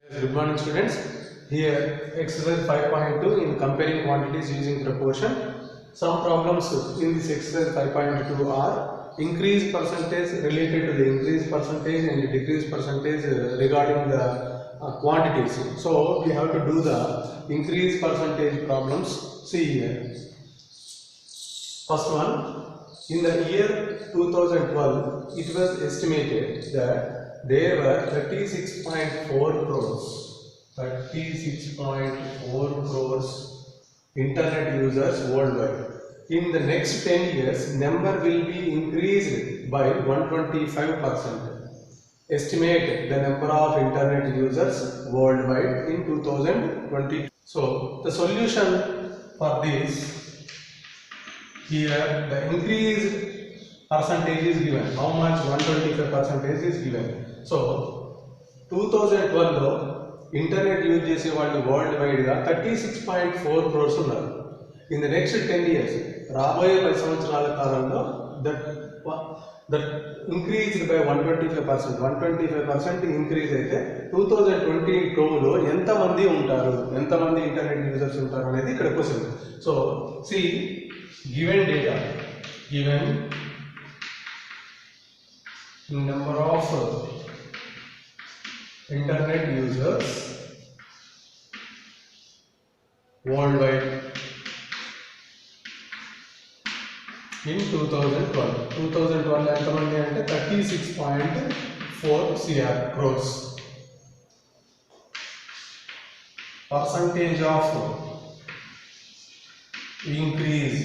Good morning, students. Here, exercise 5.2 in comparing quantities using proportion. Some problems in this exercise 5.2 are increase percentage related to the increase percentage and decrease percentage regarding the quantities. So, we have to do the increase percentage problems. See here. First one, in the year 2012, it was estimated that there were 36.4 crores internet users worldwide. In the next 10 years, number will be increased by 125%. Estimate the number of internet users worldwide in 2020. So, the solution for this, here the increased percentage is given. How much? 125% is given. So 2012 లో internet use చేసే వాళ్ళు world wide గా 36.4 crores ఉన్నారు. In the next 10 years రాబోయే 10 సంవత్సరాల కాలంలో that increased by 125% increase అయితే 2022లో ఎంతమంది ఉంటారు, ఎంతమంది ఇంటర్నెట్ యూజర్స్ ఉంటారు అనేది ఇక్కడ question. So see given data, given number of internet users worldwide in 2012 ఎంతమంది అంటే 36.4 crores. Percentage of increase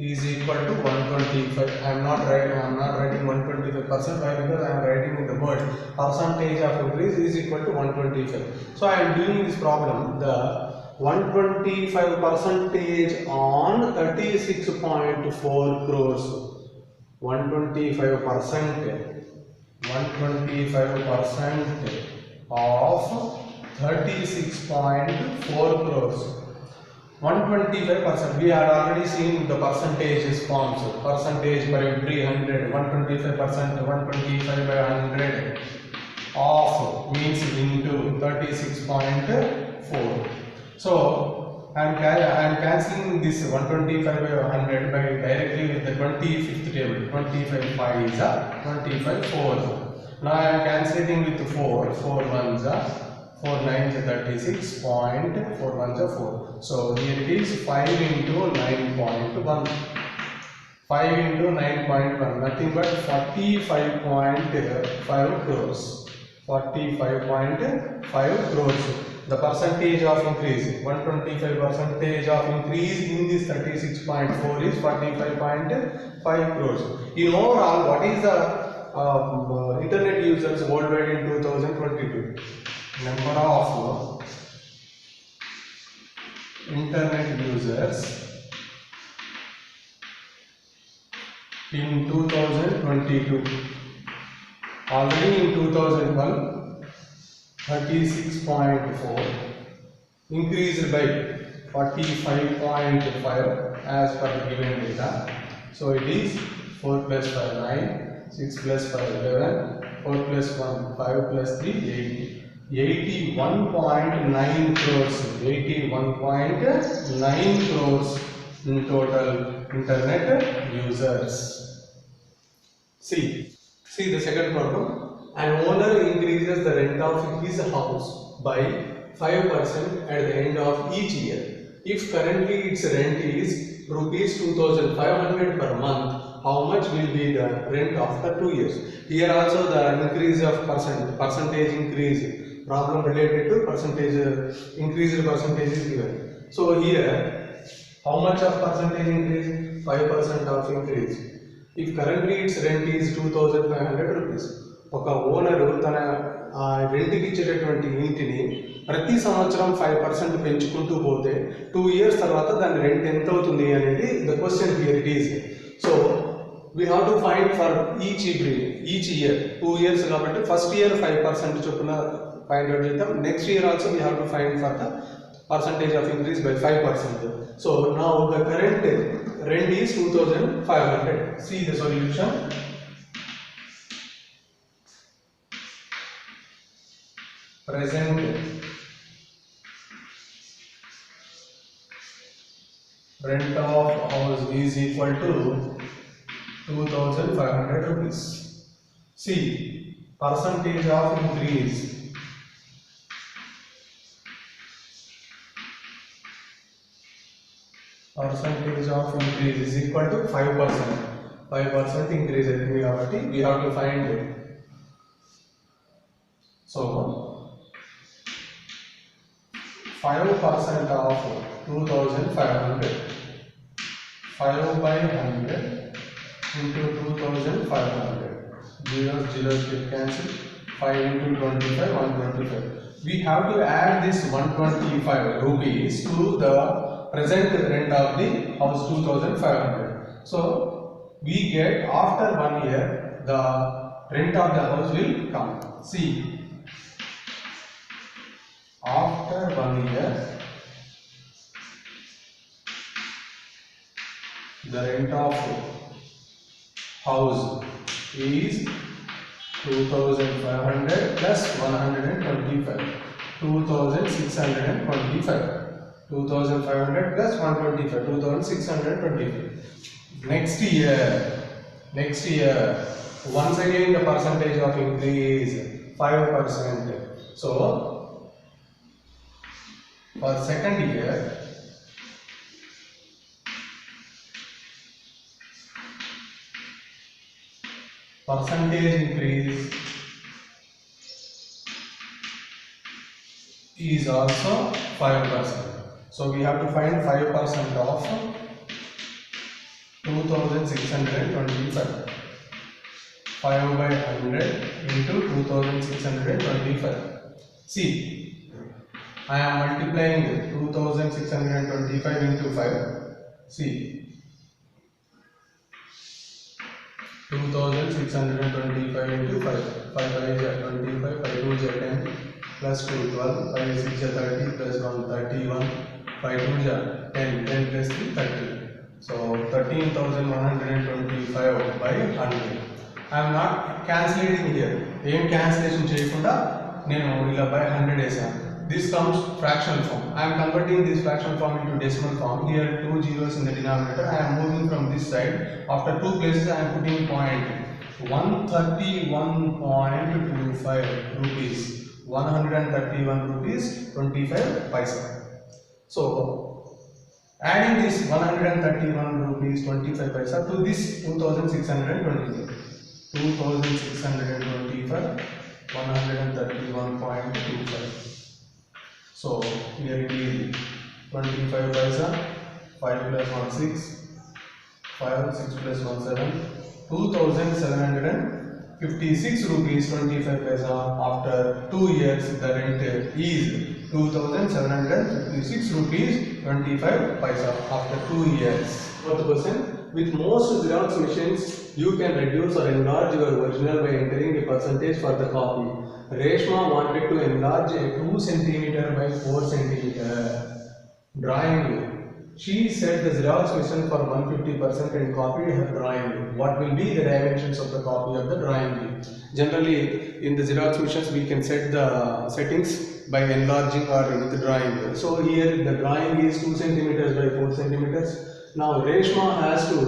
is equal to 125. I am not writing 125%. Why? Because I am writing in the word percentage of increase is equal to 125. So I am doing this problem. The 125% on 36.4 crores. 125% of 36.4 crores. 125%. We had already seen the percentages forms. Percentage per every 100. 125%. 125 by 100 of means into 36.4. So I am cancelling this 125 by 100 by directly with the 25th table. 25 5s are 25 4s. Now I am cancelling with 4. 4 1s are 4 9s are 36.4 1s are 4. So here it is 5 into 9.1. 5 into 9.1, nothing but 45.5 crores. 45.5 crores. The percentage of increase, 125% of increase in this 36.4 is 45.5 crores. In overall, what is the internet users worldwide in 2022? Number of internet users in 2022. Already in 2001, 36.4 increased by 45.5 as per the given data. So it is 4 plus 5 9, 6 plus 5 11, 4 plus 1 5 plus 3 8. 81.9 crores. 81.9 crores in total internet users. See the second problem. An owner increases the rent of his house by 5% at the end of each year. If currently its rent is rupees 2,500 per month, how much will be the rent after 2 years? Here also the increase of percentage increase. Problem related to percentage, increased percentage is given. So here, how much of percentage increase? 5% of increase. If currently its rent is 2,500 rupees. ఒక owner తన రెంట్కి ఇచ్చేటటువంటి ఇంటిని ప్రతి సంవత్సరం 5% పెంచుకుంటూ పోతే 2 years తర్వాత దాని రెంట్ ఎంత అవుతుంది అనేది the question here it is. So we have to find for each year 2 years కాబట్టి ఫస్ట్ ఇయర్ 5% చొప్పున find out చేద్దాం. Next year also we have to find for the percentage of increase by 5%. So now the current rent is 2,500. See the solution. present rent of house is equal to 2500 rupees. See, percentage of increase. Percentage of increase is equal to 5%. 5% increase every we have to find it. So 5% of 2500. 5 by 100 into 2500. Zeros get cancelled. 5 into 25, 125. We have to add this 125 rupees to the present rent of the house 2500. So we get after 1 year the rent of the house will come. See, after 1 year the rent of house is 2500 plus 125, 2625. 2500 plus 125, 2625. Next year, once again the percentage of increase 5%. So for second year, percentage increase is also 5%. So we have to find 5% of 2625. 5 by 100 into 2625. See, I am multiplying 2625 into 5. See, 2625 into 5. 5 is 25, 5 2 is 10, plus 2 12, 5 6 is 30, plus 1 31, 5 2 is 10, 10 plus 3 30. So 13,125 by 100. I am not cancelling here. Aim cancellation cheyakunda nenu ila by 100 esanu. This comes fractional form. I am converting this fractional form into decimal form. Here 2 zeros in the denominator. I am moving from this side. After 2 places I am putting point. 131.25 rupees. 131 rupees 25 paisa. So adding this 131 rupees 25 paisa to this 2625. 2625 131.25. So here it is 25 paisa, 5 plus 1 6, 5 6 plus 1 7, 2756 rupees 25 paisa. After 2 years the rent is 2756 rupees 25 paisa after 2 years. Fourth question. With most Xerox machines, you can reduce or enlarge your original by entering a percentage for the copy. Reshma wanted to enlarge a 2 cm by 4 cm drawing. She set the Xerox machine for 150% and copied her drawing. What will be the dimensions of the copy of the drawing? Generally, in the Xerox machines, we can set the settings by enlarging or with drawing. So here the drawing is 2 cm by 4 cm. Now Reshma has to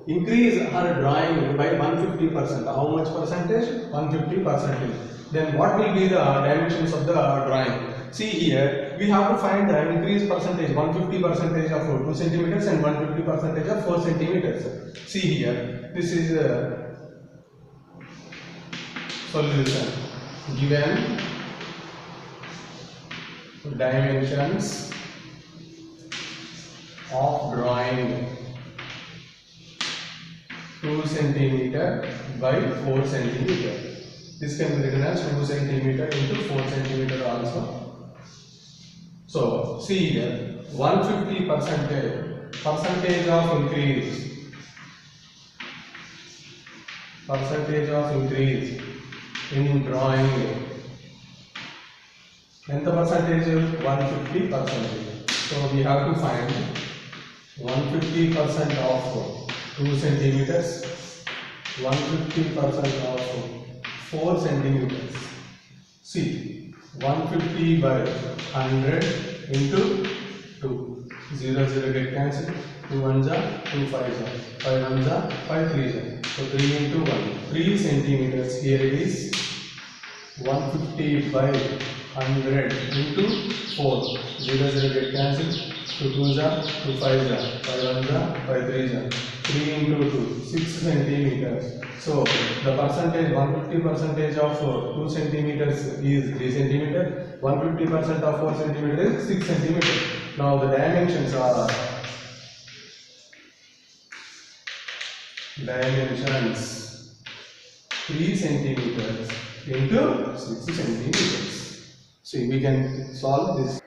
increase her drawing by 150%. How much percentage? 150%. Then what will be the dimensions of the drawing? See here, we have to find the increase percentage, 150% of 2 centimeters and 150% of 4 centimeters. See here, this is a solution. Given dimensions of drawing 2 centimeter by 4 centimeter. This can be written as 2 centimeter into 4 centimeter also. So see here, 150% percentage of increase. Percentage of increase in drawing. And the percentage is 150%. So we have to find 150% of 2 centimeters, 150% of 4 centimeters. See, 150 by 100 into 2. 0, 0 get cancelled. 2 ones are 2 5s are 5 ones are 5 3s are. So 3 into 1. 3 centimeters. Here it is 150 by 100 into 4. 0, 0 get cancelled. 2 2s are 2 5s are 5 ones are 5 3s are. 3 into 2. 6 centimeters. So the percentage 150 percentage of 2 centimeters is 3 centimeter. 150% of 4 centimeter is 6 centimeter. Now the dimensions are dimensions 3 centimeters into 6 centimeters. See, we can solve this.